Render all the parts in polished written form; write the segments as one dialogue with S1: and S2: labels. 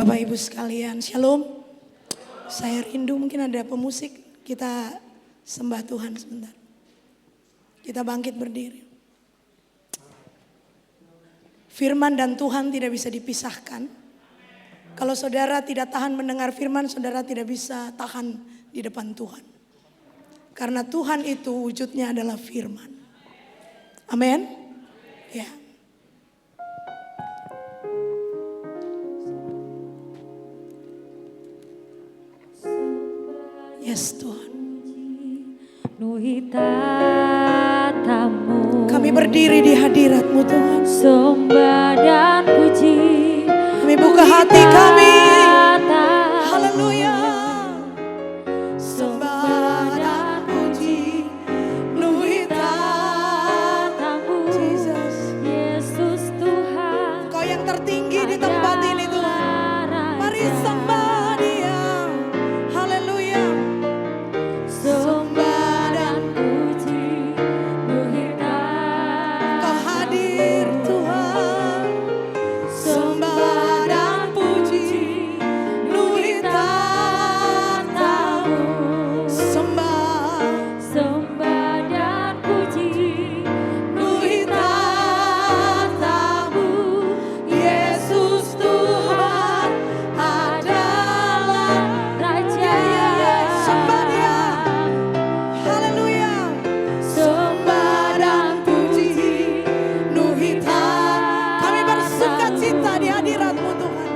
S1: Bapak Ibu sekalian, Shalom. Saya rindu mungkin ada pemusik, kita sembah Tuhan sebentar. Kita bangkit berdiri. Firman dan Tuhan tidak bisa dipisahkan. Kalau saudara tidak tahan mendengar firman, saudara tidak bisa tahan di depan Tuhan. Karena Tuhan itu wujudnya adalah firman. Amin. Ya. Yes Tuhan. Kami berdiri di hadirat-Mu Tuhan.
S2: Sembah dan puji.
S1: Kami buka hati kami. Haleluya. Sembah dan puji. Nuhitamu. Jesus.
S2: Yesus Tuhan.
S1: Kau yang tertinggi di tempat ini Tuhan. Mari sembah Dia. Haleluya.
S2: Sembah dan puji. Nuhitamu.
S1: Kau hadir Tuhan. Sembah dan puji. Nuhitamu. Sembah.
S2: Sembah dan puji.
S1: Nuhitamu. Yesus Tuhan adalah
S2: Raja.
S1: Sembah Dia. Haleluya. Sembah dan puji. Nuhita. Kami bersuka cita di hadirat-Mu Tuhan.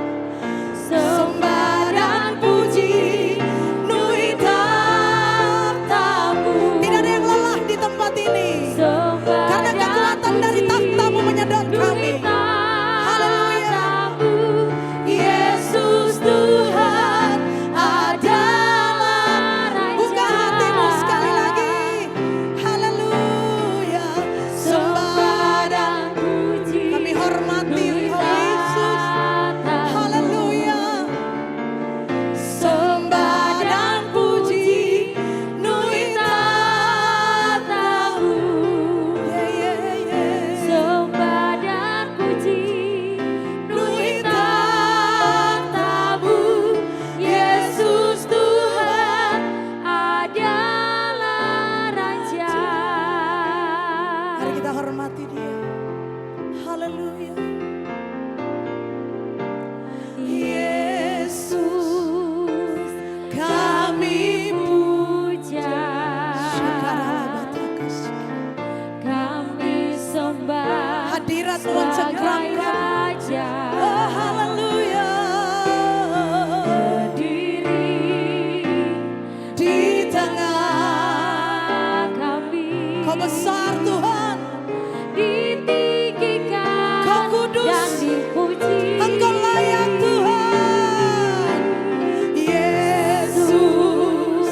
S1: Sembah dan puji. Nuhitamu. Tidak ada yang lelah di tempat ini. Karena kekuatan dari tahta-Mu menyedot kami. Haleluya. Yesus Tuhan adalah. Buka hatimu sekali lagi. Haleluya. Sembah dan kami hormati Engkau Yesus. Haleluya. Sembah dan puji. Nuhitamu.
S2: Sembah dan puji.
S1: Nuhitamu. Yesus Tuhan
S2: adalah Raja.
S1: Mari kita hormati Dia. Haleluya. Yesus kami
S2: Puja,
S1: puja.
S2: kami sembah
S1: Hadirat-Mu
S2: sebagai
S1: mencengkramkan.
S2: Raja.
S1: Oh haleluya.
S2: Berdiri
S1: Di tengah
S2: kami,
S1: Kau besar Tuhan.
S2: ditinggikan
S1: Kau kudus.
S2: dan dipuji.
S1: Engkau layak Tuhan. Yesus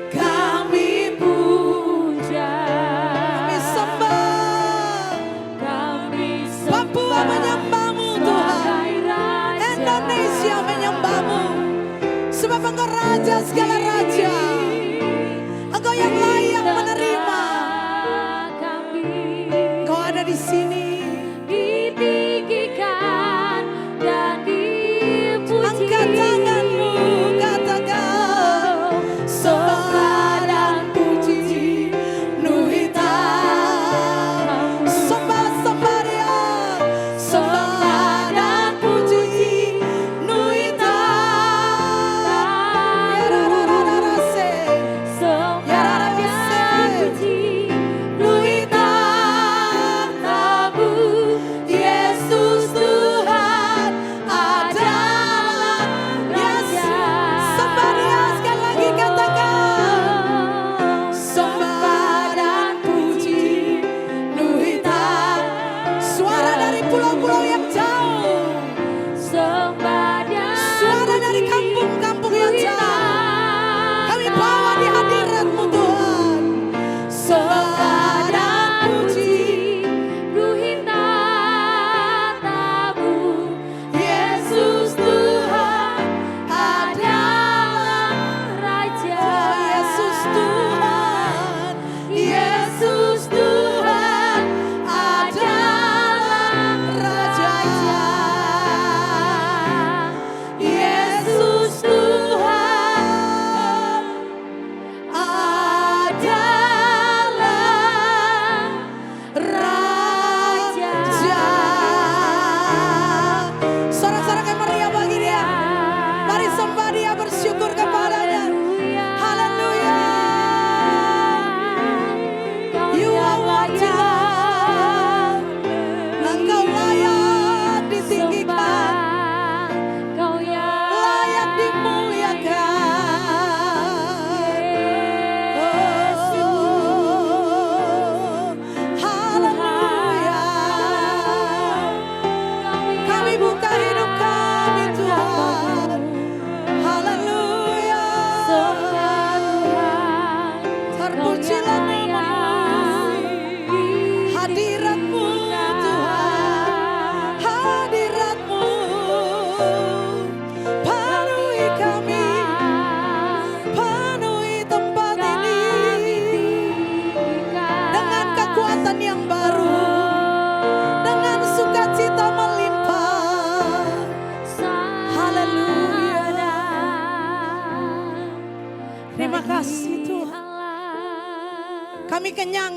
S1: kami
S2: Puja,
S1: kami sembah.
S2: kami
S1: Papua
S2: sembah
S1: menyembah-Mu Tuhan.
S2: sebagai Raja.
S1: Indonesia menyembah-Mu. Sebab Engkau Raja segala raja. Engkau yang layak menerima. Engkau ada di sini.
S2: Ditinggikan dan dipuji.
S1: Angkat tanganmu, katakan sembah dan puji. Nuhitamu. Sembah Dia. Sembah dan puji. Nuhitamu. Yararararase.
S2: Sembah dan puji.
S1: Nuhitamu.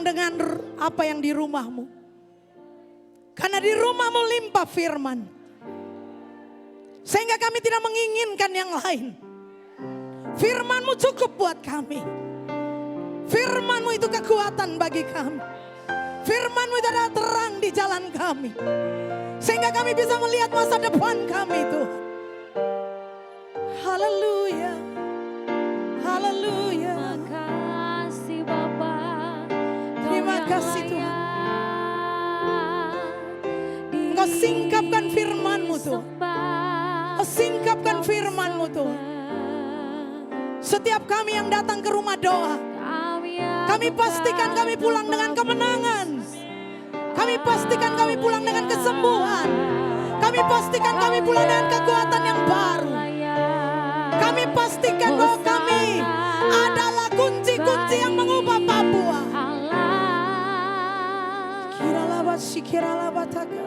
S1: dengan apa yang di rumahmu. Karena di rumahmu limpah firman. Sehingga kami tidak menginginkan yang lain. Firman-Mu cukup buat kami. Firman-Mu itu kekuatan bagi kami. Firman-Mu itu adalah terang di jalan kami. Sehingga kami bisa melihat masa depan kami Tuhan. Haleluya. Haleluya.
S2: Makasih Bapa.
S1: Terima kasih Tuhan. Engkau singkapkan firman-Mu Tuhan. Engkau singkapkan firman-Mu Tuhan. Setiap kami yang datang ke rumah doa, kami pastikan kami pulang dengan kemenangan. Kami pastikan kami pulang dengan kesembuhan. Kami pastikan kami pulang dengan kekuatan yang baru. Kami pastikan bahwa kami adalah kunci-kunci yang mengubah Papua. Kiralaba sikiralaba taka.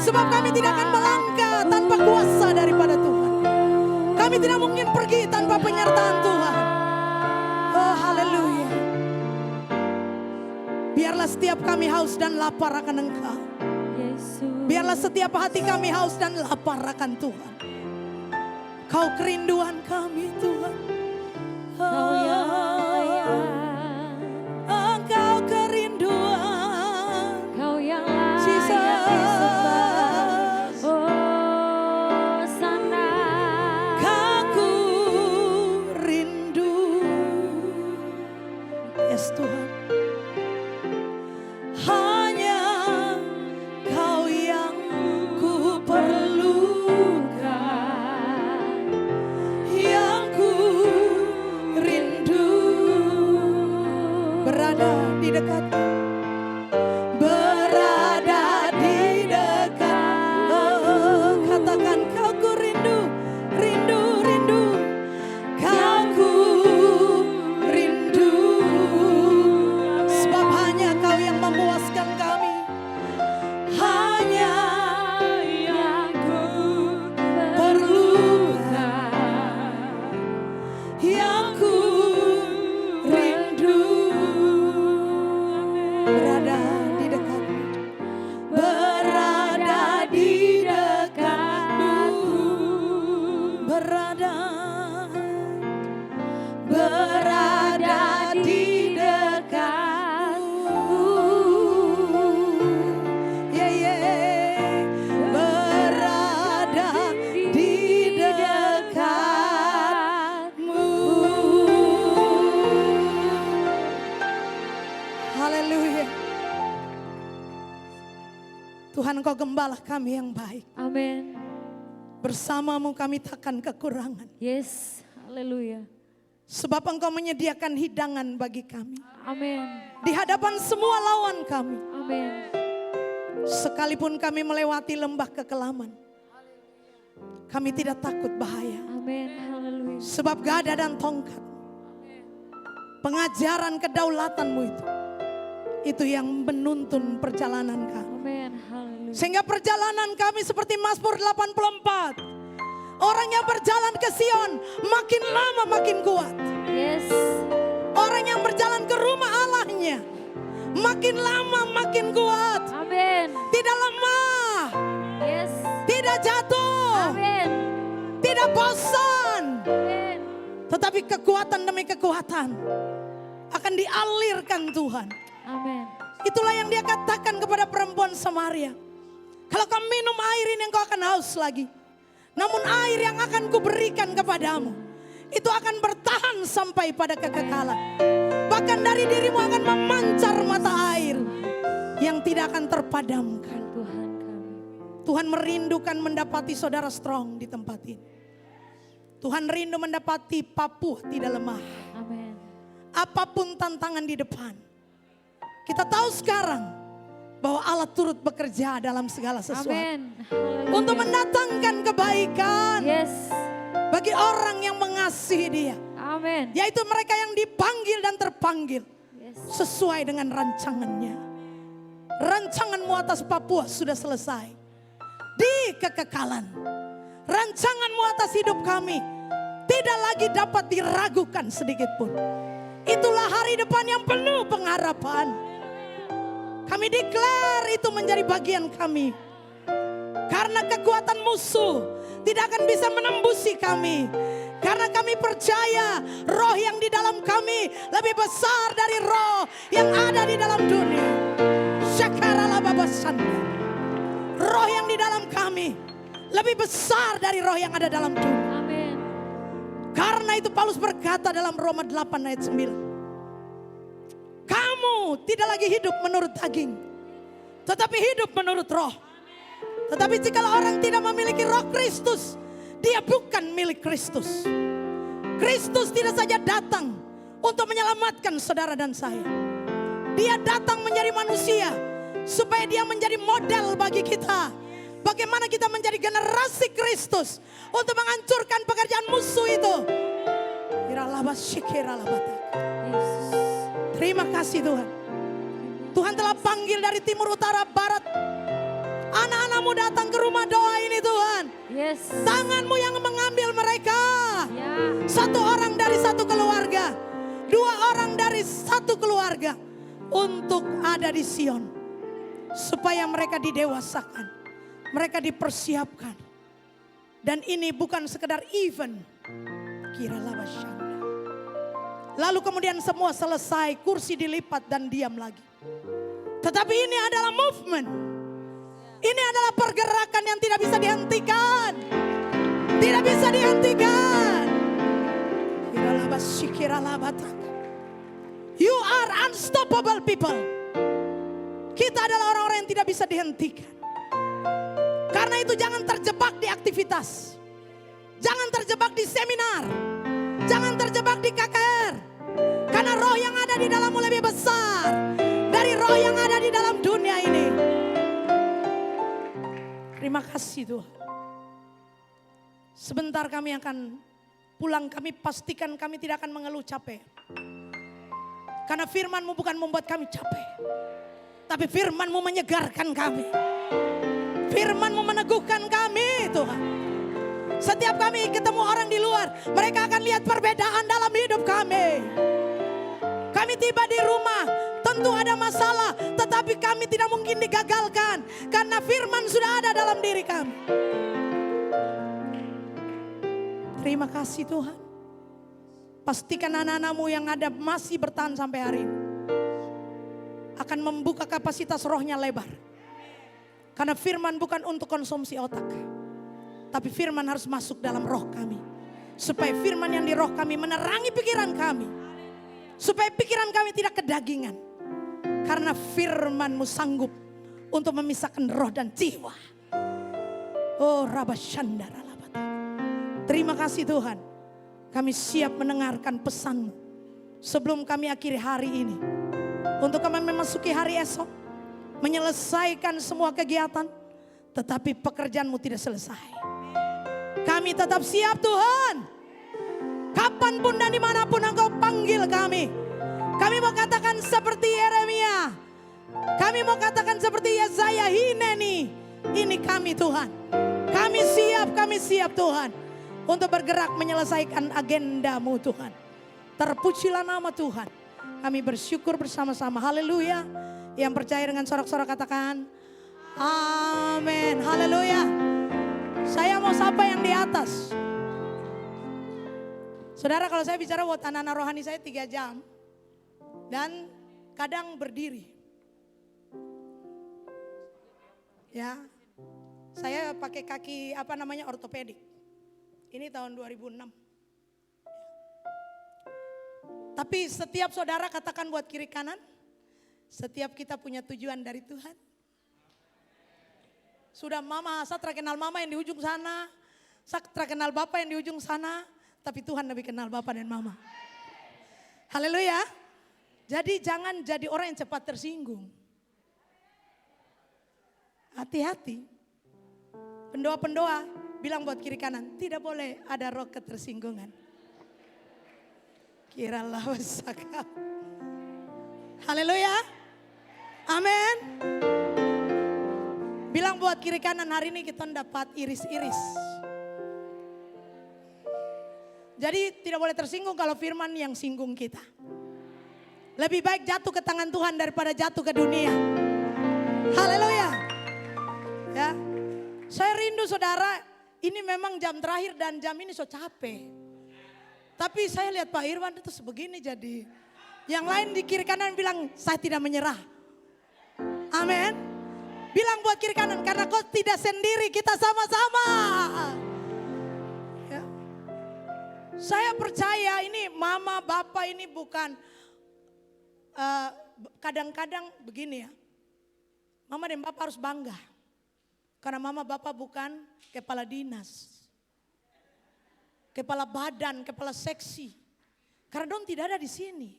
S1: Sebab kami tidak akan melangkah tanpa kuasa daripada Tuhan. Kami tidak mungkin pergi tanpa penyertaan Tuhan. Oh haleluya. Biarlah setiap kami haus dan lapar akan Engkau. Biarlah setiap hati kami haus dan lapar akan Tuhan. Kau kerinduan kami Tuhan. Engkau kerinduan.
S2: Kau yang
S1: Tuhan, hanya Kau yang ku perlukan, yang ku rindu berada di dekat-Mu, berada di dekat. Oh, katakan Kau ku rindu, rindu, rindu. Kau ku memuaskan kami, hanya yang ku perlukan, yang ku rindu berada di dekat-Mu, berada di dekat-Mu, berada di dekat. Tuhan Engkau gembala kami yang baik.
S2: Amin.
S1: Bersama-Mu kami takkan kekurangan.
S2: Yes, haleluya.
S1: Sebab Engkau menyediakan hidangan bagi kami.
S2: Amin.
S1: Di hadapan semua lawan kami.
S2: Amin.
S1: Sekalipun kami melewati lembah kekelaman, kami tidak takut bahaya.
S2: Amin, haleluya.
S1: Sebab gada dan tongkat, pengajaran kedaulatan-Mu itu yang menuntun perjalanan kami.
S2: Amin, haleluya.
S1: Sehingga perjalanan kami seperti Mazmur 84. Orang yang berjalan ke Sion makin lama makin kuat.
S2: Yes.
S1: Orang yang berjalan ke rumah Allahnya makin lama makin kuat.
S2: Amin.
S1: Tidak lemah.
S2: Yes.
S1: Tidak jatuh.
S2: Amin.
S1: Tidak bosan.
S2: Amin.
S1: Tetapi kekuatan demi kekuatan akan dialirkan Tuhan.
S2: Amin.
S1: Itulah yang Dia katakan kepada perempuan Samaria. Kalau kau minum air ini engkau akan haus lagi. Namun air yang akan kuberikan kepadamu itu akan bertahan sampai pada kekekalan. Bahkan dari dirimu akan memancar mata air yang tidak akan terpadamkan.
S2: Tuhan kami.
S1: Tuhan merindukan mendapati saudara strong di tempat ini. Tuhan rindu mendapati Papua tidak lemah.
S2: Amin.
S1: Apapun tantangan di depan. Kita tahu sekarang bahwa Allah turut bekerja dalam segala sesuatu.
S2: Amin.
S1: Untuk mendatangkan kebaikan
S2: Yes.
S1: bagi orang yang mengasihi Dia.
S2: Amin.
S1: Yaitu mereka yang dipanggil dan terpanggil
S2: Yes.
S1: sesuai dengan rancangannya. Rancanganmu atas Papua sudah selesai. Di kekekalan. Rancanganmu atas hidup kami tidak lagi dapat diragukan sedikit pun. Itulah hari depan yang penuh pengharapan. Kami declare itu menjadi bagian kami. Karena kekuatan musuh tidak akan bisa menembusi kami. Karena kami percaya roh yang di dalam kami lebih besar dari roh yang ada di dalam dunia. Syakarala babasanda. Roh yang di dalam kami lebih besar dari roh yang ada dalam dunia.
S2: Amin.
S1: Karena itu Paulus berkata dalam Roma 8 ayat 9. Kamu tidak lagi hidup menurut daging, tetapi hidup menurut roh. Tetapi jika orang tidak memiliki roh Kristus, dia bukan milik Kristus. Kristus tidak saja datang untuk menyelamatkan saudara dan saya. Dia datang menjadi manusia supaya dia menjadi model bagi kita. Bagaimana kita menjadi generasi Kristus untuk menghancurkan pekerjaan musuh itu.
S2: Yesus.
S1: Terima kasih Tuhan. Tuhan telah panggil dari timur, utara, barat. Anak-anakmu datang ke rumah doa ini Tuhan.
S2: Yes.
S1: Tanganmu yang mengambil mereka.
S2: Ya.
S1: Satu orang dari satu keluarga. Dua orang dari satu keluarga. Untuk ada di Sion. Supaya mereka didewasakan. Mereka dipersiapkan. Dan ini bukan sekedar event. Kiralah basyanda. Lalu kemudian semua selesai. Kursi dilipat dan diam lagi. Tetapi ini adalah movement. Ini adalah pergerakan yang tidak bisa dihentikan. Tidak bisa dihentikan. You are unstoppable people. Kita adalah orang-orang yang tidak bisa dihentikan. Karena itu jangan terjebak di aktivitas. Jangan terjebak di seminar. Jangan terjebak di KKR. Karena roh yang ada di dalammu lebih besar dari roh yang ada di dalam dunia ini. Terima kasih Tuhan. Sebentar kami akan pulang, kami pastikan kami tidak akan mengeluh capek. Karena firman-Mu bukan membuat kami capek. Tapi firman-Mu menyegarkan kami. Firman-Mu meneguhkan kami Tuhan. Setiap kami ketemu orang di luar, mereka akan lihat perbedaan dalam hidup kami. Kami tiba di rumah, tentu ada masalah, tetapi kami tidak mungkin digagalkan. Karena firman sudah ada dalam diri kami. Terima kasih Tuhan. Pastikan anak-anak-Mu yang ada masih bertahan sampai hari ini. Akan membuka kapasitas rohnya lebar. Karena firman bukan untuk konsumsi otak. Tapi firman harus masuk dalam roh kami. Supaya firman yang di roh kami menerangi pikiran kami. Supaya pikiran kami tidak kedagingan. Karena firman-Mu sanggup untuk memisahkan roh dan jiwa. Oh Rabashandara. Terima kasih Tuhan. Kami siap mendengarkan pesan-Mu. Sebelum kami akhiri hari ini. Untuk kami memasuki hari esok. Menyelesaikan semua kegiatan. Tetapi pekerjaan-Mu tidak selesai. Kami tetap siap Tuhan. Kapanpun dan dimanapun Engkau panggil kami. Kami mau katakan seperti Yeremia. Kami mau katakan seperti Yesaya, Hineni. Ini kami Tuhan. Kami siap Tuhan. Untuk bergerak menyelesaikan agenda-Mu Tuhan. Terpujilah nama Tuhan. Kami bersyukur bersama-sama. Haleluya. Yang percaya dengan sorak-sorak katakan amin. Haleluya. Saya mau sapa yang di atas. Saudara, kalau saya bicara buat anak-anak rohani saya 3 jam. Dan kadang berdiri. Ya. Saya pakai kaki ortopedik. Ini tahun 2006. Tapi setiap saudara katakan buat kiri kanan. Setiap kita punya tujuan dari Tuhan. Sudah mama, saya terkenal mama yang di ujung sana. Saya terkenal bapak yang di ujung sana. Tapi Tuhan lebih kenal bapak dan mama. Haleluya. Jadi jangan jadi orang yang cepat tersinggung. hati-hati. Pendoa-pendoa bilang buat kiri kanan, tidak boleh ada roh ketersinggungan. Kiralah wasaka. Haleluya. Amin. Bilang buat kiri kanan, hari ini kita dapat iris-iris. Jadi tidak boleh tersinggung kalau firman yang singgung kita. Lebih baik jatuh ke tangan Tuhan daripada jatuh ke dunia. Haleluya. Ya. Saya rindu saudara, ini memang jam terakhir dan jam ini so capek. Tapi saya lihat Pak Irwan itu sebegini jadi. Yang lain di kiri kanan bilang, saya tidak menyerah. Amin. Bilang buat kiri kanan, karena kau tidak sendiri, kita sama-sama. Ya. Saya percaya ini mama, bapak ini bukan, kadang-kadang begini ya. Mama dan bapak harus bangga. Karena mama bapak bukan kepala dinas. Kepala badan, kepala seksi. Karena dong tidak ada di sini.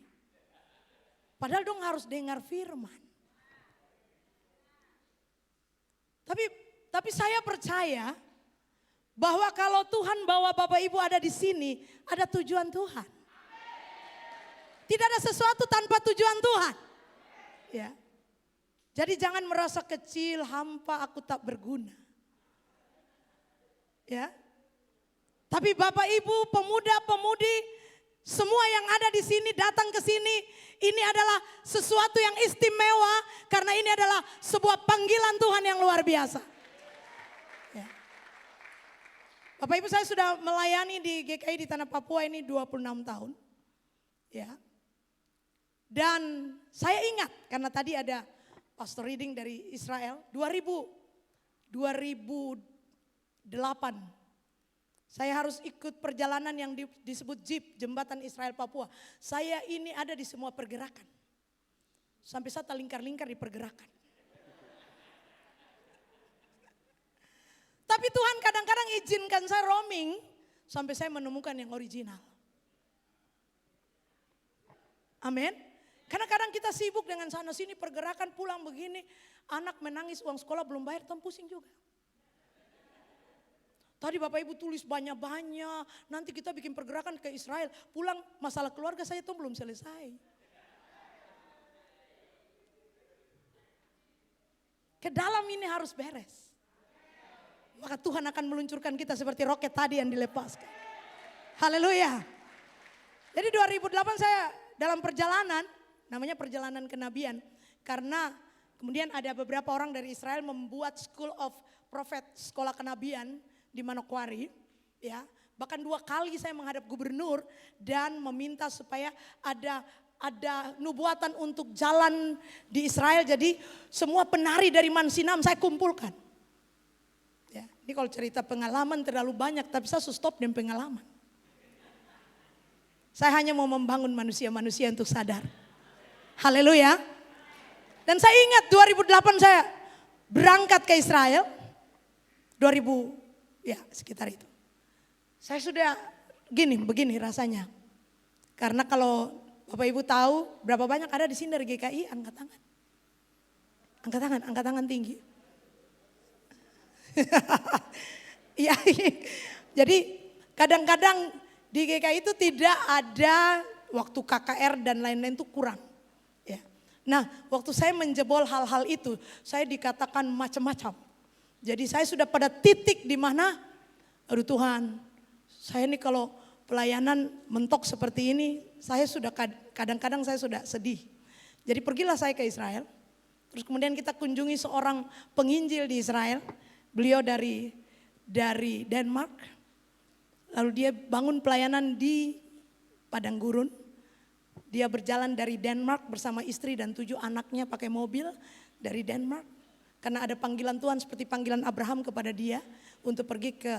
S1: Padahal dong harus dengar firman. Tapi saya percaya bahwa kalau Tuhan bawa Bapak Ibu ada di sini, ada tujuan Tuhan. Tidak ada sesuatu tanpa tujuan Tuhan. Ya. Jadi jangan merasa kecil, hampa, aku tak berguna. Ya. Tapi Bapak Ibu, pemuda-pemudi, semua yang ada di sini datang ke sini, ini adalah sesuatu yang istimewa karena ini adalah sebuah panggilan Tuhan yang luar biasa. Ya. Bapak Ibu, saya sudah melayani di GKI di Tanah Papua ini 26 tahun. Ya. Dan saya ingat karena tadi ada pastor reading dari Israel 2008. Saya harus ikut perjalanan yang disebut JIP, Jembatan Israel Papua. Saya ini ada di semua pergerakan. Sampai saya terlingkar-lingkar di pergerakan. Tapi Tuhan kadang-kadang izinkan saya roaming sampai saya menemukan yang original. Amin. Karena kadang kita sibuk dengan sana sini pergerakan, pulang begini. Anak menangis, uang sekolah belum bayar, tom pusing juga. Tadi Bapak Ibu tulis banyak-banyak, nanti kita bikin pergerakan ke Israel. Pulang masalah keluarga saya itu belum selesai. Ke dalam ini harus beres. Maka Tuhan akan meluncurkan kita seperti roket tadi yang dilepaskan. Haleluya. Jadi 2008 saya dalam perjalanan, namanya perjalanan kenabian. Karena kemudian ada beberapa orang dari Israel membuat School of Prophet, sekolah kenabian di Manokwari, ya. Bahkan 2 kali saya menghadap gubernur dan meminta supaya ada nubuatan untuk jalan di Israel. Jadi semua penari dari Mansinam saya kumpulkan. Ya, ini kalau cerita pengalaman terlalu banyak, tapi saya stop dengan pengalaman. Saya hanya mau membangun manusia-manusia untuk sadar. Haleluya. Dan saya ingat 2008 saya berangkat ke Israel. 2000 ya sekitar itu. Saya sudah begini rasanya. Karena kalau Bapak Ibu tahu berapa banyak ada di sini dari GKI, angkat tangan. Angkat tangan tinggi. Iya. Jadi kadang-kadang di GKI itu tidak ada waktu KKR dan lain-lain itu kurang. Ya. Nah, waktu saya menjebol hal-hal itu, saya dikatakan macam-macam. Jadi saya sudah pada titik di mana, aduh Tuhan, saya ini kalau pelayanan mentok seperti ini, saya sudah kadang-kadang saya sudah sedih. Jadi pergilah saya ke Israel, terus kemudian kita kunjungi seorang penginjil di Israel, beliau dari Denmark, lalu dia bangun pelayanan di Padang Gurun. Dia berjalan dari Denmark bersama istri dan 7 anaknya pakai mobil dari Denmark. Karena ada panggilan Tuhan seperti panggilan Abraham kepada dia untuk pergi ke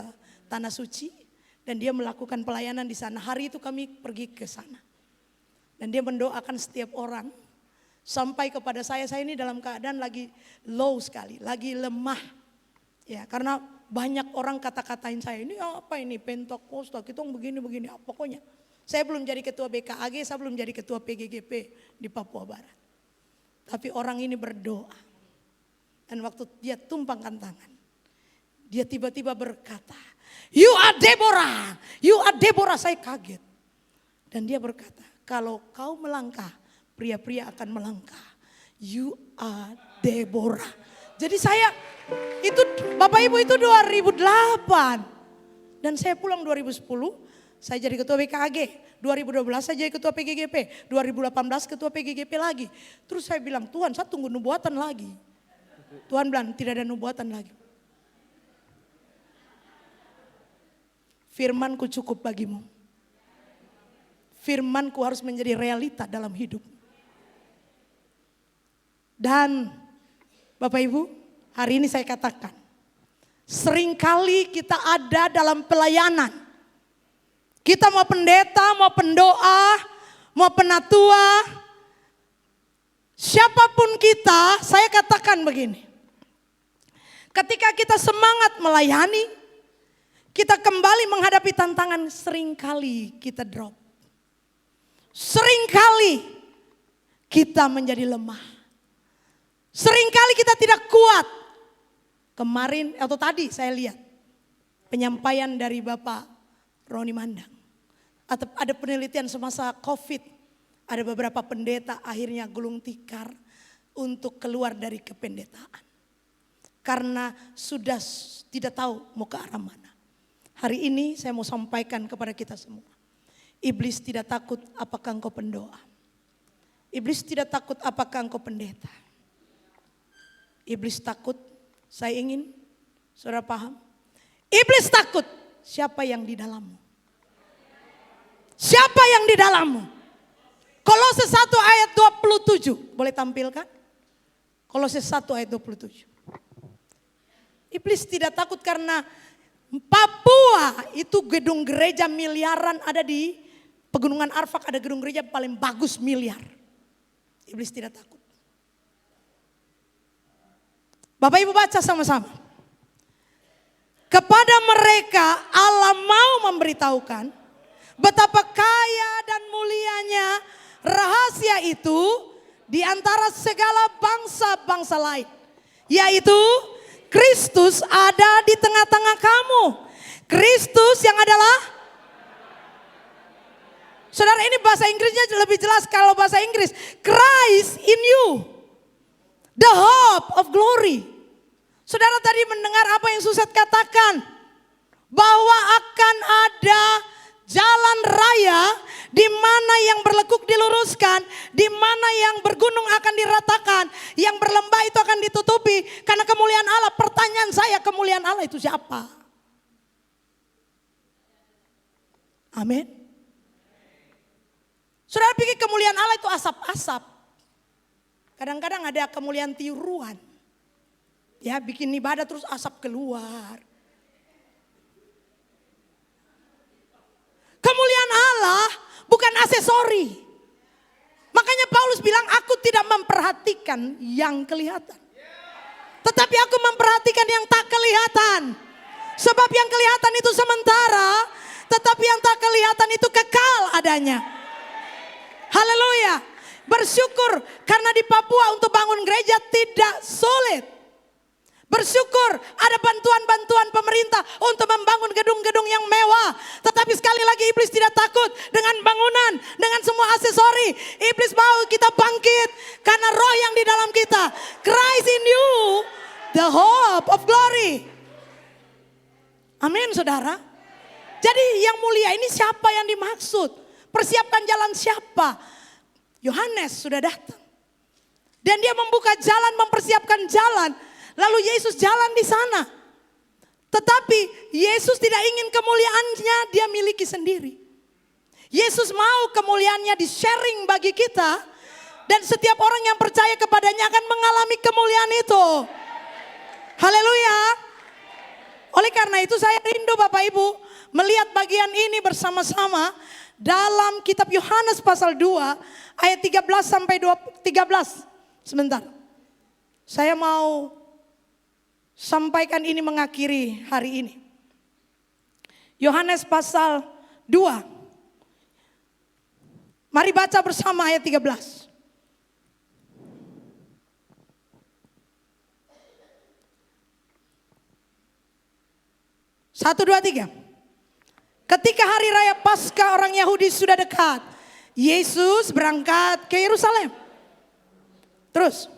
S1: Tanah Suci. Dan dia melakukan pelayanan di sana. Hari itu kami pergi ke sana. Dan dia mendoakan setiap orang. Sampai kepada saya ini dalam keadaan lagi low sekali, lagi lemah. Ya, karena banyak orang kata-katain saya, ini apa ini Pentakosta, kita begini-begini. Pokoknya saya belum jadi ketua BKAG, saya belum jadi ketua PGGP di Papua Barat. Tapi orang ini berdoa. Dan waktu dia tumpangkan tangan, dia tiba-tiba berkata, "You are Deborah, you are Deborah." Saya kaget. Dan dia berkata, "Kalau kau melangkah, pria-pria akan melangkah. You are Deborah." Jadi saya, itu Bapak Ibu itu 2008. Dan saya pulang 2010, saya jadi ketua BKAG. 2012 saya jadi ketua PGGP. 2018 ketua PGGP lagi. Terus saya bilang, Tuhan saya tunggu nubuatan lagi. Tuhan bilang, tidak ada nubuatan lagi. Firmanku cukup bagimu. Firmanku harus menjadi realita dalam hidup. Dan Bapak Ibu, hari ini saya katakan, seringkali kita ada dalam pelayanan. Kita mau pendeta, mau pendoa, mau penatua, siapapun kita, saya katakan begini. Ketika kita semangat melayani, kita kembali menghadapi tantangan, seringkali kita drop. Seringkali kita menjadi lemah. Seringkali kita tidak kuat. Kemarin atau tadi saya lihat penyampaian dari Bapak Roni Mandang. Atau ada penelitian semasa COVID. Ada beberapa pendeta akhirnya gulung tikar untuk keluar dari kependetaan. Karena sudah tidak tahu mau ke arah mana. Hari ini saya mau sampaikan kepada kita semua. Iblis tidak takut apakah engkau pendoa. Iblis tidak takut apakah engkau pendeta. Iblis takut, saya ingin saudara paham. Iblis takut siapa yang di dalammu. Siapa yang di dalammu? Kolose 1 ayat 27. Boleh tampilkan? Kolose 1 ayat 27. Iblis tidak takut karena Papua itu gedung gereja miliaran ada di Pegunungan Arfak, ada gedung gereja paling bagus miliar. Iblis tidak takut. Bapak Ibu baca sama-sama. Kepada mereka Allah mau memberitahukan betapa kaya dan mulianya rahasia itu di antara segala bangsa-bangsa lain. Yaitu Kristus ada di tengah-tengah kamu. Kristus yang adalah, saudara ini bahasa Inggrisnya lebih jelas kalau bahasa Inggris. Christ in you, the hope of glory. Saudara tadi mendengar apa yang Suset katakan. Bahwa akan ada jalan raya di mana yang berlekuk diluruskan, di mana yang bergunung akan diratakan, yang berlembah itu akan ditutupi karena kemuliaan Allah. Pertanyaan saya, kemuliaan Allah itu siapa? Amin. Saudara pikir kemuliaan Allah itu asap-asap. Kadang-kadang ada kemuliaan tiruan. Ya, bikin ibadah terus asap keluar. Kemuliaan Allah bukan aksesori. Makanya Paulus bilang, aku tidak memperhatikan yang kelihatan. Tetapi aku memperhatikan yang tak kelihatan. Sebab yang kelihatan itu sementara, tetapi yang tak kelihatan itu kekal adanya. Haleluya. Bersyukur karena di Papua untuk bangun gereja tidak sulit. Bersyukur ada bantuan-bantuan pemerintah untuk membangun gedung-gedung yang mewah. Tetapi sekali lagi iblis tidak takut dengan bangunan, dengan semua aksesori. Iblis mau kita bangkit karena roh yang di dalam kita. Christ in you, the hope of glory. Amin saudara. Jadi yang mulia ini siapa yang dimaksud? Persiapkan jalan siapa? Yohanes sudah datang. Dan dia membuka jalan, mempersiapkan jalan. Lalu Yesus jalan di sana. Tetapi Yesus tidak ingin kemuliaannya dia miliki sendiri. Yesus mau kemuliaannya di-sharing bagi kita. Dan setiap orang yang percaya kepadanya akan mengalami kemuliaan itu. Haleluya. Oleh karena itu saya rindu Bapak Ibu melihat bagian ini bersama-sama dalam kitab Yohanes pasal 2 ayat 13 sampai 13. Sebentar. Saya mau sampaikan ini mengakhiri hari ini. Yohanes pasal 2. Mari baca bersama ayat 13. 1, 2, 3. Ketika hari raya Paskah orang Yahudi sudah dekat, Yesus berangkat ke Yerusalem. Terus,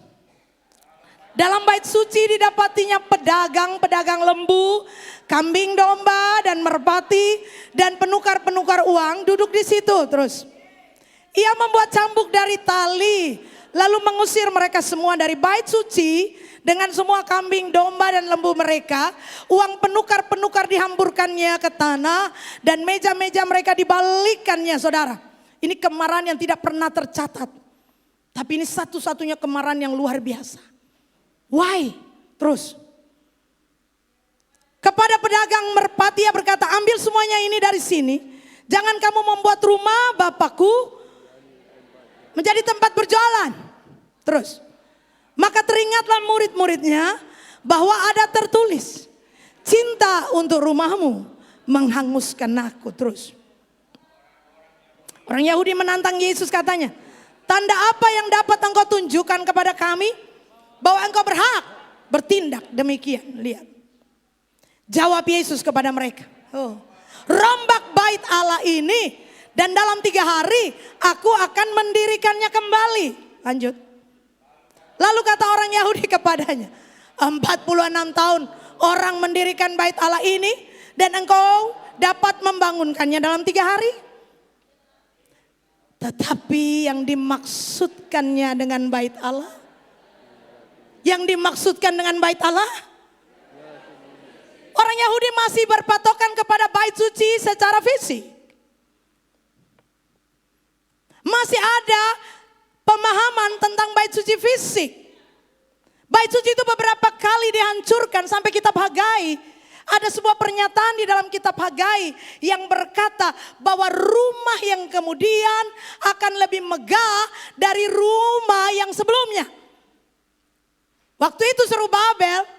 S1: dalam bait suci didapatinya pedagang-pedagang lembu, kambing domba dan merpati dan penukar-penukar uang duduk di situ. Terus, ia membuat cambuk dari tali, lalu mengusir mereka semua dari bait suci dengan semua kambing domba dan lembu mereka. Uang penukar-penukar dihamburkannya ke tanah dan meja-meja mereka dibalikkannya, saudara. Ini kemarahan yang tidak pernah tercatat. Tapi ini satu-satunya kemarahan yang luar biasa. Why? Terus. Kepada pedagang merpati ia berkata, ambil semuanya ini dari sini. Jangan kamu membuat rumah Bapakku menjadi tempat berjualan. Terus. Maka teringatlah murid-muridnya bahwa ada tertulis, cinta untuk rumahmu menghanguskan aku. Terus. Orang Yahudi menantang Yesus, katanya, tanda apa yang dapat engkau tunjukkan kepada kami bahwa engkau berhak bertindak demikian? Lihat. Jawab Yesus kepada mereka, rombak bait Allah ini dan dalam 3 hari aku akan mendirikannya kembali. Lanjut. Lalu kata orang Yahudi kepadanya, 46 tahun orang mendirikan bait Allah ini dan engkau dapat membangunkannya dalam 3 hari. Tetapi yang dimaksudkannya dengan bait Allah, yang dimaksudkan dengan bait Allah, orang Yahudi masih berpatokan kepada bait suci secara fisik. Masih ada pemahaman tentang bait suci fisik. Bait suci itu beberapa kali dihancurkan sampai kitab Hagai. Ada sebuah pernyataan di dalam kitab Hagai yang berkata bahwa rumah yang kemudian akan lebih megah dari rumah yang sebelumnya. Waktu itu Zerubabel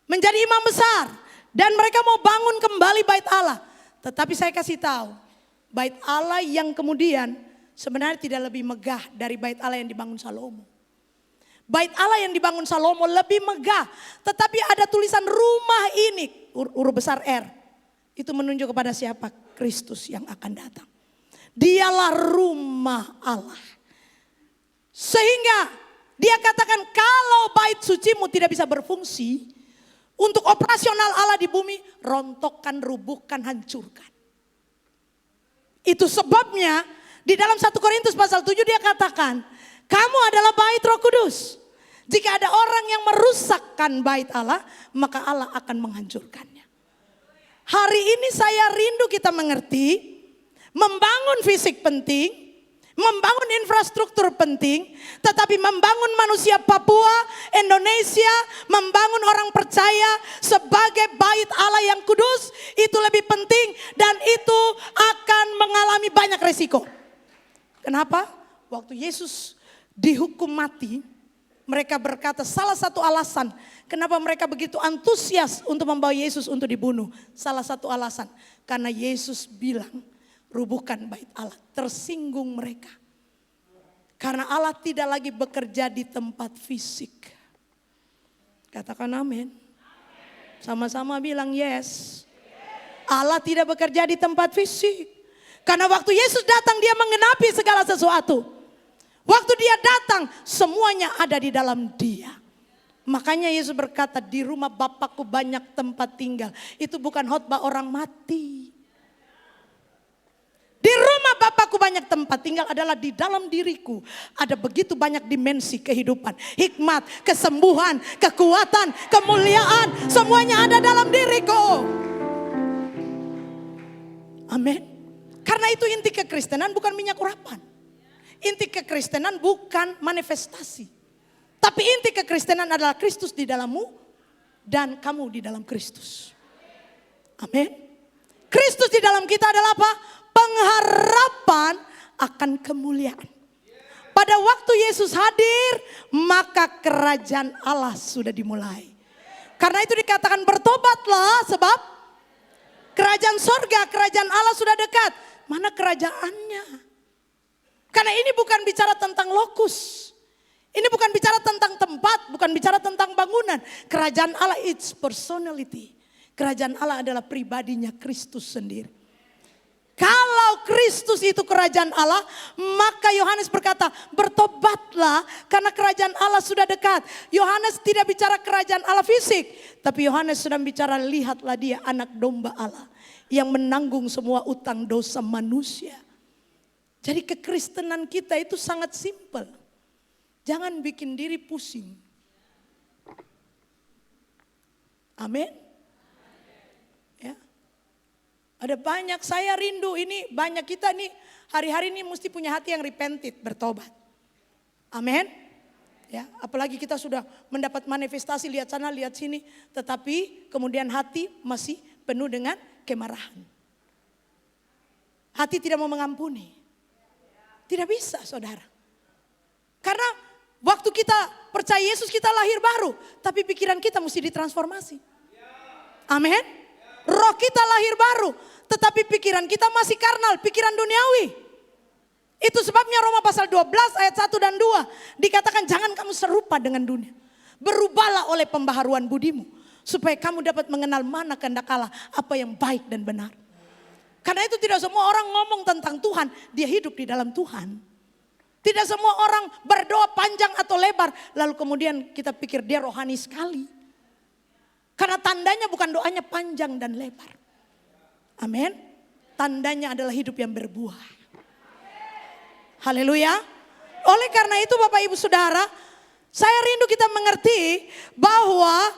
S1: menjadi imam besar dan mereka mau bangun kembali bait Allah. Tetapi saya kasih tahu, bait Allah yang kemudian sebenarnya tidak lebih megah dari bait Allah yang dibangun Salomo. Bait Allah yang dibangun Salomo lebih megah. Tetapi ada tulisan rumah ini, huruf besar R. Itu menunjuk kepada siapa? Kristus yang akan datang. Dialah rumah Allah. Sehingga dia katakan kalau bait sucimu tidak bisa berfungsi untuk operasional Allah di bumi, rontokkan, rubuhkan, hancurkan. Itu sebabnya di dalam 1 Korintus pasal 7 dia katakan, kamu adalah bait Roh Kudus. Jika ada orang yang merusakkan bait Allah, maka Allah akan menghancurkannya. Hari ini saya rindu kita mengerti, membangun fisik penting, membangun infrastruktur penting, tetapi membangun manusia Papua, Indonesia, membangun orang percaya sebagai bait Allah yang kudus, itu lebih penting dan itu akan mengalami banyak resiko. Kenapa? Waktu Yesus dihukum mati, mereka berkata salah satu alasan kenapa mereka begitu antusias untuk membawa Yesus untuk dibunuh. Salah satu alasan karena Yesus bilang rubuhkan bait Allah. Tersinggung mereka. Karena Allah tidak lagi bekerja di tempat fisik. Katakan amin. Sama-sama bilang yes. Allah tidak bekerja di tempat fisik. Karena waktu Yesus datang dia menggenapi segala sesuatu. Waktu dia datang semuanya ada di dalam dia. Makanya Yesus berkata di rumah Bapakku banyak tempat tinggal. Itu bukan khotbah orang mati. Di rumah Bapakku banyak tempat tinggal adalah di dalam diriku. Ada begitu banyak dimensi kehidupan. Hikmat, kesembuhan, kekuatan, kemuliaan. Semuanya ada dalam diriku. Amin. Karena itu inti kekristenan bukan minyak urapan. Inti kekristenan bukan manifestasi. Tapi inti kekristenan adalah Kristus di dalammu dan kamu di dalam Kristus. Amin. Kristus di dalam kita adalah apa? Pengharapan akan kemuliaan. Pada waktu Yesus hadir, maka kerajaan Allah sudah dimulai. Karena itu dikatakan bertobatlah sebab kerajaan sorga, kerajaan Allah sudah dekat. Mana kerajaannya? Karena ini bukan bicara tentang lokus. Ini bukan bicara tentang tempat, bukan bicara tentang bangunan. Kerajaan Allah it's personality. Kerajaan Allah adalah pribadinya Kristus sendiri. Kalau Kristus itu kerajaan Allah, maka Yohanes berkata, bertobatlah karena kerajaan Allah sudah dekat. Yohanes tidak bicara kerajaan Allah fisik, tapi Yohanes sedang bicara, lihatlah dia anak domba Allah yang menanggung semua utang dosa manusia. Jadi kekristenan kita itu sangat simpel. Jangan bikin diri pusing. Amin. Ada banyak, saya rindu ini, banyak kita nih hari-hari ini mesti punya hati yang repented, bertobat. Amin. Ya, apalagi kita sudah mendapat manifestasi, lihat sana, lihat sini, tetapi kemudian hati masih penuh dengan kemarahan. Hati tidak mau mengampuni. Tidak bisa, saudara. Karena waktu kita percaya Yesus, kita lahir baru, tapi pikiran kita mesti ditransformasi. Amin. Roh kita lahir baru, tetapi pikiran kita masih karnal, pikiran duniawi. Itu sebabnya Roma pasal 12 ayat 1 dan 2 dikatakan jangan kamu serupa dengan dunia. Berubahlah oleh pembaharuan budimu, supaya kamu dapat mengenal mana kehendak Allah, apa yang baik dan benar. Karena itu tidak semua orang ngomong tentang Tuhan, dia hidup di dalam Tuhan. Tidak semua orang berdoa panjang atau lebar, lalu kemudian kita pikir dia rohani sekali. Karena tandanya bukan doanya panjang dan lebar. Amin. Tandanya adalah hidup yang berbuah. Haleluya. Oleh karena itu Bapak Ibu Saudara, saya rindu kita mengerti bahwa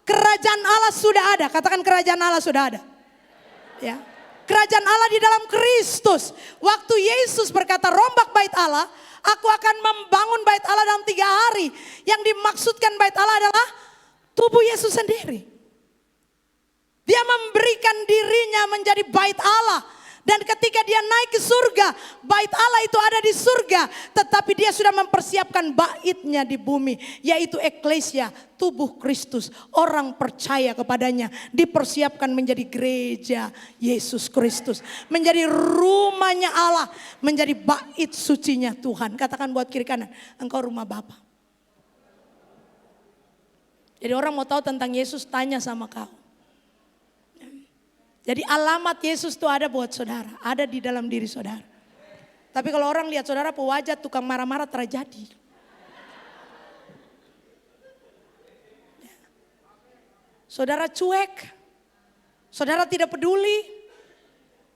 S1: kerajaan Allah sudah ada. Katakan kerajaan Allah sudah ada. Ya. Kerajaan Allah di dalam Kristus. Waktu Yesus berkata rombak bait Allah, aku akan membangun bait Allah dalam 3 hari. Yang dimaksudkan bait Allah adalah tubuh Yesus sendiri. Dia memberikan dirinya menjadi bait Allah. Dan ketika dia naik ke surga, bait Allah itu ada di surga. Tetapi dia sudah mempersiapkan baitnya di bumi. Yaitu eklesia, tubuh Kristus. Orang percaya kepadanya. Dipersiapkan menjadi gereja Yesus Kristus. Menjadi rumahnya Allah. Menjadi bait sucinya Tuhan. Katakan buat kiri kanan, engkau rumah Bapa. Jadi orang mau tahu tentang Yesus, tanya sama kau. Jadi alamat Yesus itu ada buat saudara, ada di dalam diri saudara. Tapi kalau orang lihat saudara pewajat tukang marah-marah terjadi. Saudara cuek, saudara tidak peduli,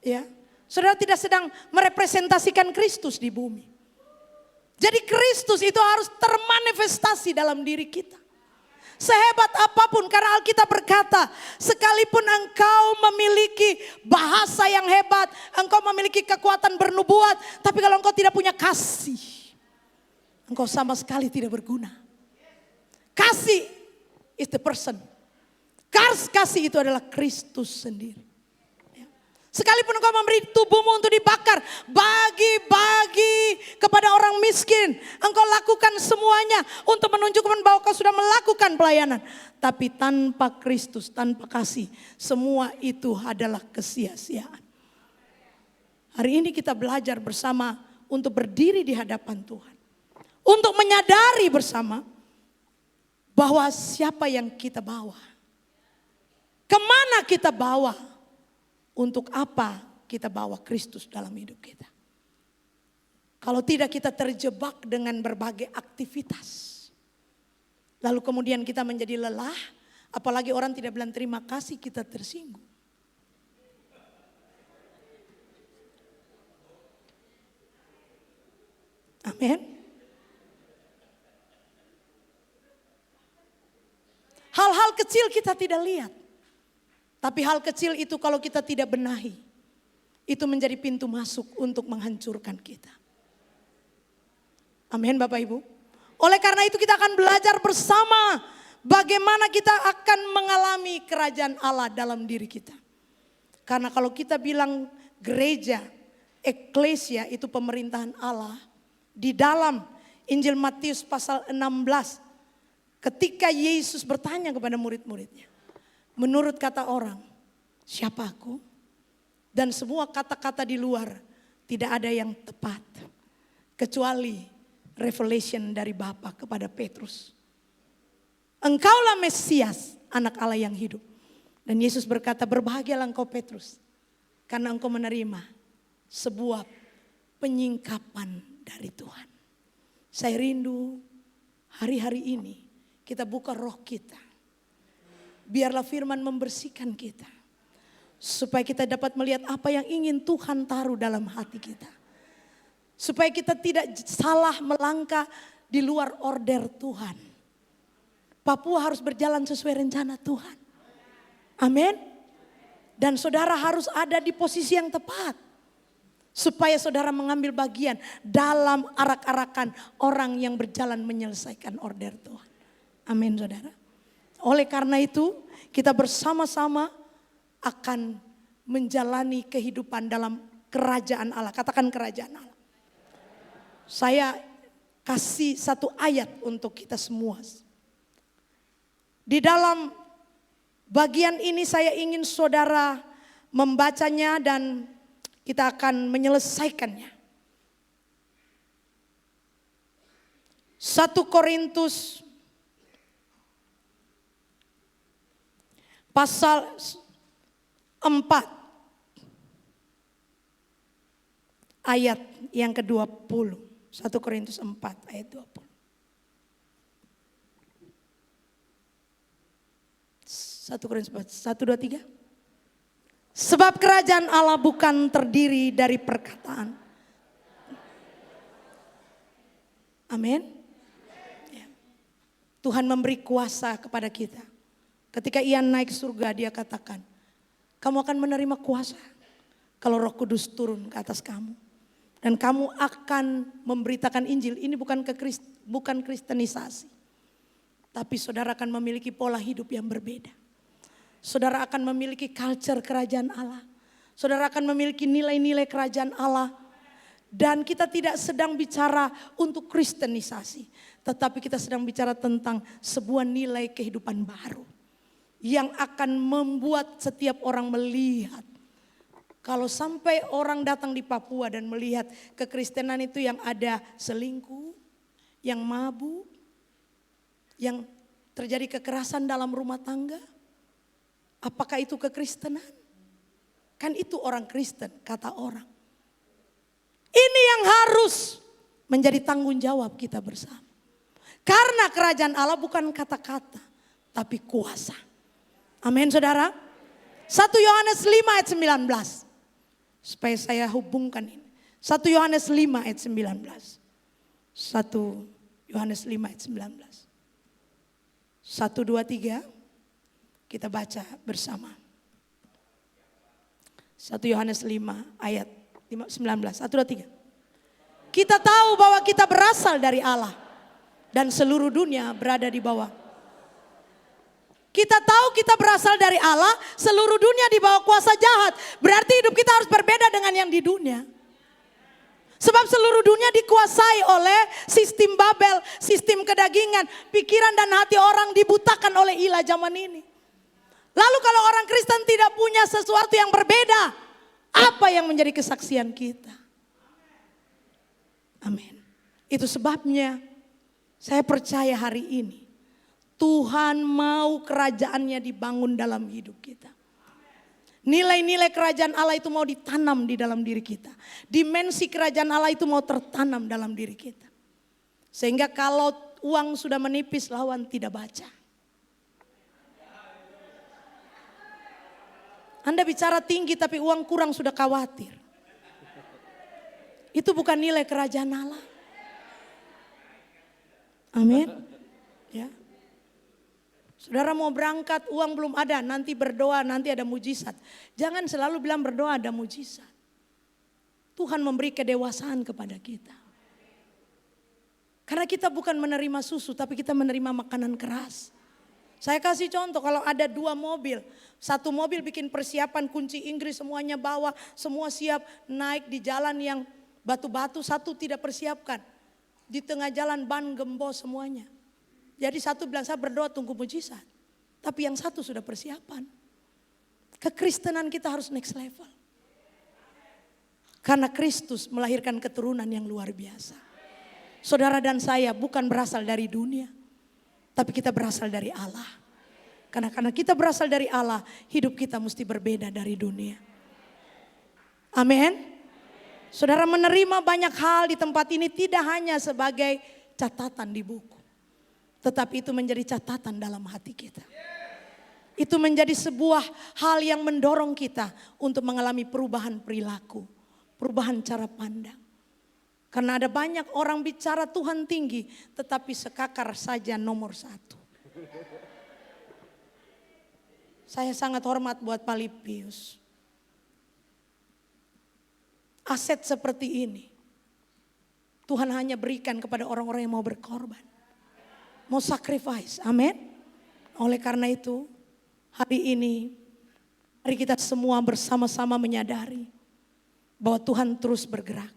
S1: ya. Saudara tidak sedang merepresentasikan Kristus di bumi. Jadi Kristus itu harus termanifestasi dalam diri kita. Sehebat apapun, karena Alkitab berkata, sekalipun engkau memiliki bahasa yang hebat, engkau memiliki kekuatan bernubuat, tapi kalau engkau tidak punya kasih, engkau sama sekali tidak berguna. Kasih is the person. Kasih itu adalah Kristus sendiri. Sekalipun engkau memberi tubuhmu untuk dibakar, bagi-bagi kepada orang miskin, engkau lakukan semuanya untuk menunjukkan bahwa kau sudah melakukan pelayanan. Tapi tanpa Kristus, tanpa kasih, semua itu adalah kesia-siaan. Hari ini kita belajar bersama untuk berdiri di hadapan Tuhan. Untuk menyadari bersama bahwa siapa yang kita bawa. Kemana kita bawa. Untuk apa kita bawa Kristus dalam hidup kita. Kalau tidak kita terjebak dengan berbagai aktivitas. Lalu kemudian kita menjadi lelah. Apalagi orang tidak bilang terima kasih, kita tersinggung. Amin. Hal-hal kecil kita tidak lihat. Tapi hal kecil itu kalau kita tidak benahi, itu menjadi pintu masuk untuk menghancurkan kita. Amin Bapak Ibu. Oleh karena itu kita akan belajar bersama bagaimana kita akan mengalami kerajaan Allah dalam diri kita. Karena kalau kita bilang gereja, eklesia itu pemerintahan Allah. Di dalam Injil Matius pasal 16, ketika Yesus bertanya kepada murid-muridnya. Menurut kata orang, siapa aku? Dan semua kata-kata di luar tidak ada yang tepat. Kecuali revelation dari Bapa kepada Petrus. Engkaulah Mesias, anak Allah yang hidup. Dan Yesus berkata, berbahagialah engkau Petrus, karena engkau menerima sebuah penyingkapan dari Tuhan. Saya rindu hari-hari ini kita buka roh kita. Biarlah firman membersihkan kita. Supaya kita dapat melihat apa yang ingin Tuhan taruh dalam hati kita. Supaya kita tidak salah melangkah di luar order Tuhan. Papua harus berjalan sesuai rencana Tuhan. Amin. Dan saudara harus ada di posisi yang tepat. Supaya saudara mengambil bagian dalam arak-arakan orang yang berjalan menyelesaikan order Tuhan. Amin saudara. Oleh karena itu kita bersama-sama akan menjalani kehidupan dalam kerajaan Allah. Katakan kerajaan Allah. Saya kasih satu ayat untuk kita semua. Di dalam bagian ini saya ingin saudara membacanya dan kita akan menyelesaikannya. 1 Korintus pasal 4 ayat yang ke-20. 1 Korintus 4 ayat 20. 1 Korintus 4, 1, 2, 3. Sebab kerajaan Allah bukan terdiri dari perkataan. Amin. Ya. Tuhan memberi kuasa kepada kita. Ketika ia naik surga dia katakan, kamu akan menerima kuasa kalau Roh Kudus turun ke atas kamu. Dan kamu akan memberitakan Injil. Ini bukan kristenisasi. Tapi saudara akan memiliki pola hidup yang berbeda. Saudara akan memiliki culture kerajaan Allah. Saudara akan memiliki nilai-nilai kerajaan Allah. Dan kita tidak sedang bicara untuk kristenisasi. Tetapi kita sedang bicara tentang sebuah nilai kehidupan baru. Yang akan membuat setiap orang melihat. Kalau sampai orang datang di Papua dan melihat kekristenan itu yang ada selingkuh. Yang mabuk. Yang terjadi kekerasan dalam rumah tangga. Apakah itu kekristenan? Kan itu orang Kristen, kata orang. Ini yang harus menjadi tanggung jawab kita bersama. Karena kerajaan Allah bukan kata-kata, tapi kuasa. Amin saudara. 1 Yohanes 5 ayat 19. Supaya saya hubungkan ini. 1 Yohanes 5 ayat 19. 1 Yohanes 5 ayat 19. 1, 2, 3. Kita baca bersama. 1 Yohanes 5 ayat 19. 1, 2, 3. Kita tahu bahwa kita berasal dari Allah. Dan seluruh dunia berada di bawah. Kita tahu kita berasal dari Allah. Seluruh dunia di bawah kuasa jahat. Berarti hidup kita harus berbeda dengan yang di dunia. Sebab seluruh dunia dikuasai oleh sistem Babel. Sistem kedagingan. Pikiran dan hati orang dibutakan oleh ilah zaman ini. Lalu kalau orang Kristen tidak punya sesuatu yang berbeda, apa yang menjadi kesaksian kita? Amin. Itu sebabnya saya percaya hari ini Tuhan mau kerajaannya dibangun dalam hidup kita. Nilai-nilai kerajaan Allah itu mau ditanam di dalam diri kita. Dimensi kerajaan Allah itu mau tertanam dalam diri kita. Sehingga kalau uang sudah menipis lawan tidak baca. Anda bicara tinggi tapi uang kurang sudah khawatir. Itu bukan nilai kerajaan Allah. Amin. Ya. Saudara mau berangkat uang belum ada, nanti berdoa nanti ada mujizat. Jangan selalu bilang berdoa ada mujizat. Tuhan memberi kedewasaan kepada kita. Karena kita bukan menerima susu tapi kita menerima makanan keras. Saya kasih contoh kalau ada 2 mobil. 1 mobil bikin persiapan kunci Inggris semuanya bawa. Semua siap naik di jalan yang batu-batu. 1 tidak persiapkan. Di tengah jalan ban gembos semuanya. Jadi 1 bilang saya berdoa tunggu mujizat. Tapi yang 1 sudah persiapan. Kekristenan kita harus next level. Karena Kristus melahirkan keturunan yang luar biasa. Saudara dan saya bukan berasal dari dunia. Tapi kita berasal dari Allah. Karena kita berasal dari Allah, hidup kita mesti berbeda dari dunia. Amin. Saudara menerima banyak hal di tempat ini tidak hanya sebagai catatan di buku. Tetapi itu menjadi catatan dalam hati kita. Itu menjadi sebuah hal yang mendorong kita untuk mengalami perubahan perilaku. Perubahan cara pandang. Karena ada banyak orang bicara Tuhan tinggi, tetapi sekakar saja nomor 1. Saya sangat hormat buat Pak Lipius. Aset seperti ini, Tuhan hanya berikan kepada orang-orang yang mau berkorban. Mau sacrifice, amin. Oleh karena itu, hari ini, mari kita semua bersama-sama menyadari bahwa Tuhan terus bergerak.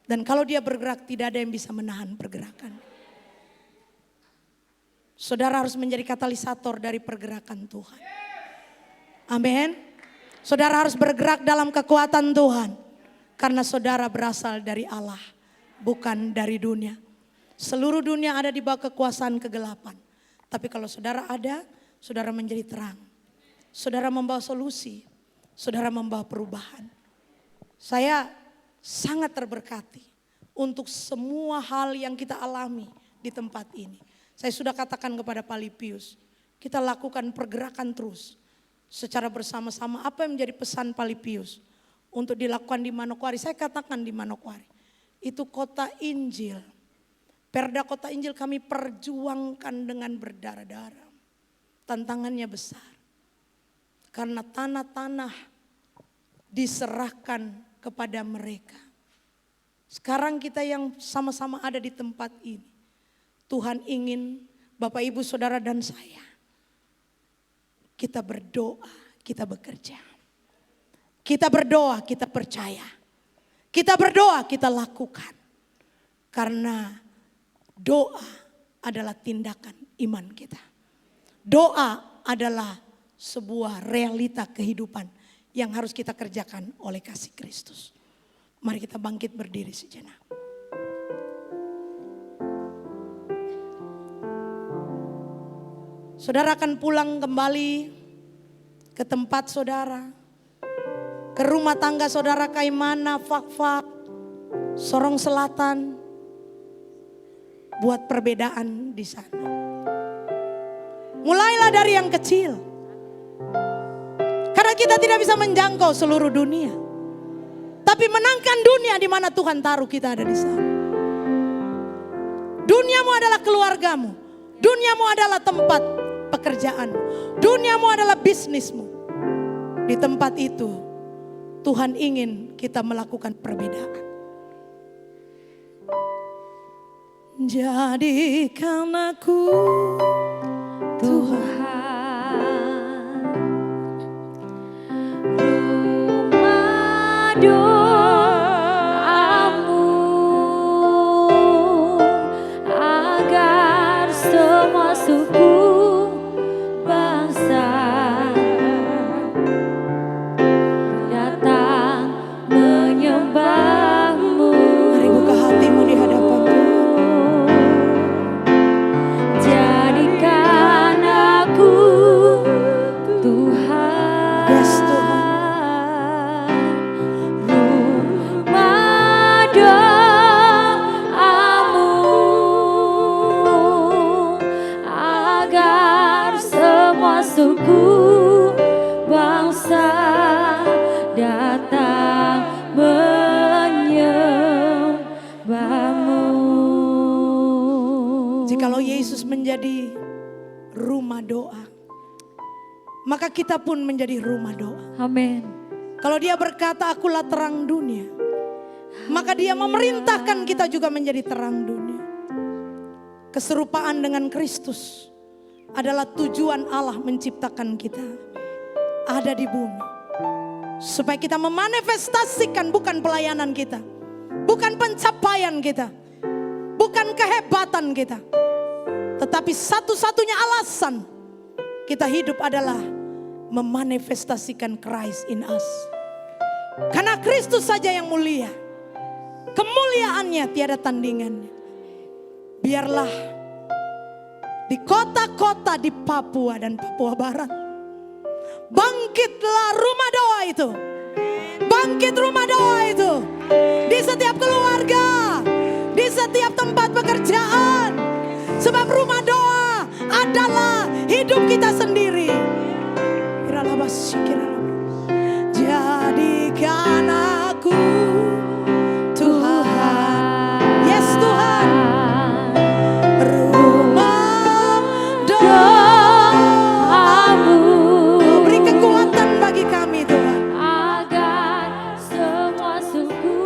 S1: Dan kalau dia bergerak tidak ada yang bisa menahan pergerakan. Saudara harus menjadi katalisator dari pergerakan Tuhan. Amin. Saudara harus bergerak dalam kekuatan Tuhan. Karena saudara berasal dari Allah, bukan dari dunia. Seluruh dunia ada di bawah kekuasaan kegelapan. Tapi kalau saudara ada, saudara menjadi terang. Saudara membawa solusi. Saudara membawa perubahan. Saya sangat terberkati untuk semua hal yang kita alami di tempat ini. Saya sudah katakan kepada Pak Lipius, kita lakukan pergerakan terus secara bersama-sama. Apa yang menjadi pesan Pak Lipius untuk dilakukan di Manokwari? Saya katakan di Manokwari, itu kota Injil. Perda kota Injil kami perjuangkan dengan berdarah-darah. Tantangannya besar. Karena tanah-tanah diserahkan kepada mereka. Sekarang kita yang sama-sama ada di tempat ini. Tuhan ingin Bapak Ibu Saudara dan saya. Kita berdoa, kita bekerja. Kita berdoa, kita percaya. Kita berdoa, kita lakukan. Karena doa adalah tindakan iman kita. Doa adalah sebuah realita kehidupan yang harus kita kerjakan oleh kasih Kristus. Mari kita bangkit berdiri sejenak. Saudara akan pulang kembali ke tempat saudara. Ke rumah tangga saudara Kaimana, Fak-Fak, Sorong Selatan. Buat perbedaan di sana. Mulailah dari yang kecil. Karena kita tidak bisa menjangkau seluruh dunia. Tapi menangkan dunia di mana Tuhan taruh kita ada di sana. Duniamu adalah keluargamu. Duniamu adalah tempat pekerjaan. Duniamu adalah bisnismu. Di tempat itu Tuhan ingin kita melakukan perbedaan. Jadikan aku Tuhan
S2: rumah doamu agar semua suku bangsa datang menyembahmu.
S1: Mari buka hatimu di hadapan Tuhan.
S2: Jadikan aku Tuhan.
S1: Yes, Tuhan.
S2: Rumah doamu agar semua suku bangsa datang menyembahmu.
S1: Jikalau Yesus menjadi rumah doa, maka kita pun menjadi rumah doa.
S2: Amin.
S1: Kalau dia berkata akulah terang dunia, maka dia memerintahkan kita juga menjadi terang dunia. Keserupaan dengan Kristus adalah tujuan Allah menciptakan kita ada di bumi. Supaya kita memanifestasikan bukan pelayanan kita, bukan pencapaian kita, bukan kehebatan kita. Tetapi satu-satunya alasan kita hidup adalah memanifestasikan Christ in us. Karena Kristus saja yang mulia. Kemuliaannya tiada tandingannya. Biarlah di kota-kota di Papua dan Papua Barat. Bangkitlah rumah doa itu. Bangkit rumah doa itu. Di setiap keluarga, di setiap tempat pekerjaan. Sebab rumah doa adalah hidup kita sendiri. Jadikan aku Tuhan. Yes Tuhan. Rumah doa-Mu. Beri kekuatan bagi kami Tuhan.
S2: Agar semua suku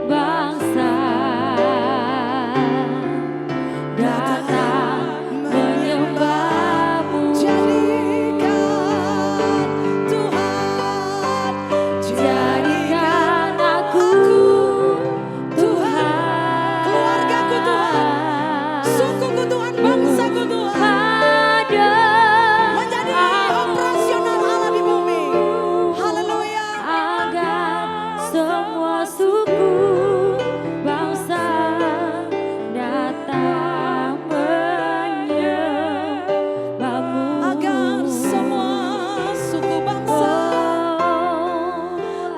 S2: bangsa datang menyembah-Mu.
S1: Jadikan Tuhan,
S2: Jadikan aku Tuhan,
S1: keluargaku Tuhan, sukuku Tuhan, bangsaku Tuhan, menjadi operasional Allah di bumi. Haleluya.
S2: agar semua suku bangsa datang menyembah-Mu.
S1: Agar semua suku bangsa,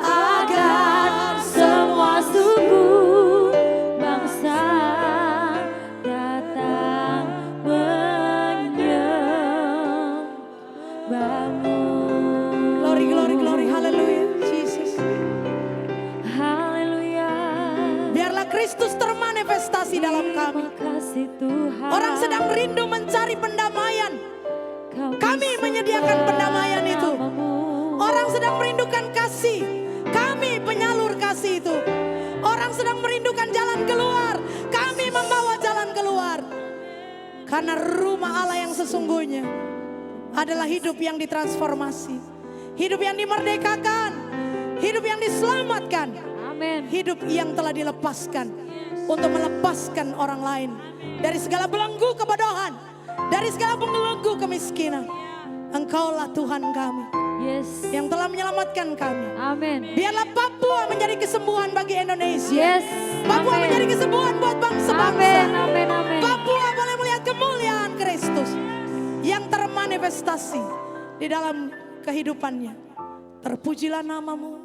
S2: Agar semua suku bangsa datang menyembah-Mu.
S1: glory, glory, glory, haleluya, Jesus.
S2: Haleluya.
S1: Biarlah Kristus termanifestasi dalam kami.
S2: Terima kasih Tuhan.
S1: Orang sedang rindu mencari pendamaian.
S2: Kau
S1: Kami menyediakan pendamaian itu.
S2: bersama-Mu.
S1: Orang sedang merindukan kasih. Kami penyalur kasih itu. Orang sedang merindukan jalan keluar. Kami membawa jalan keluar. Karena rumah Allah yang sesungguhnya adalah hidup yang ditransformasi. Hidup yang dimerdekakan. Hidup yang diselamatkan.
S2: Amin.
S1: Hidup yang telah dilepaskan. Untuk melepaskan orang lain. Dari segala belenggu kebodohan. Dari segala belenggu kemiskinan. Engkaulah Tuhan kami.
S2: Yes.
S1: Yang telah menyelamatkan kami.
S2: Amin.
S1: Biarlah Papua menjadi kesembuhan bagi Indonesia.
S2: Yes.
S1: Papua
S2: Amin.
S1: menjadi kesembuhan buat bangsa-bangsa.
S2: Amin. Amin. Amin.
S1: Papua boleh melihat kemuliaan Kristus yang termanifestasi di dalam kehidupannya. Terpujilah nama-Mu.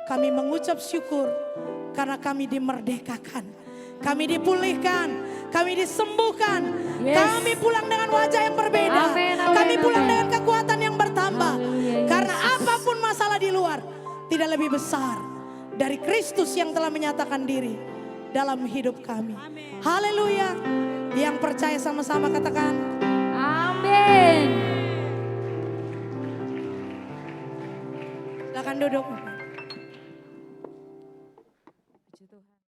S1: Kami mengucap syukur karena kami dimerdekakan. Kami dipulihkan, kami disembuhkan.
S2: Yes.
S1: Kami pulang dengan wajah yang berbeda.
S2: Amin, amin,
S1: Kami pulang
S2: amin.
S1: dengan kekuatan yang bertambah.
S2: Haleluya,
S1: Karena
S2: Yesus.
S1: apapun masalah di luar tidak lebih besar dari Kristus yang telah menyatakan diri dalam hidup kami. Haleluya. Yang percaya sama-sama katakan
S2: Amin.
S1: silakan duduk.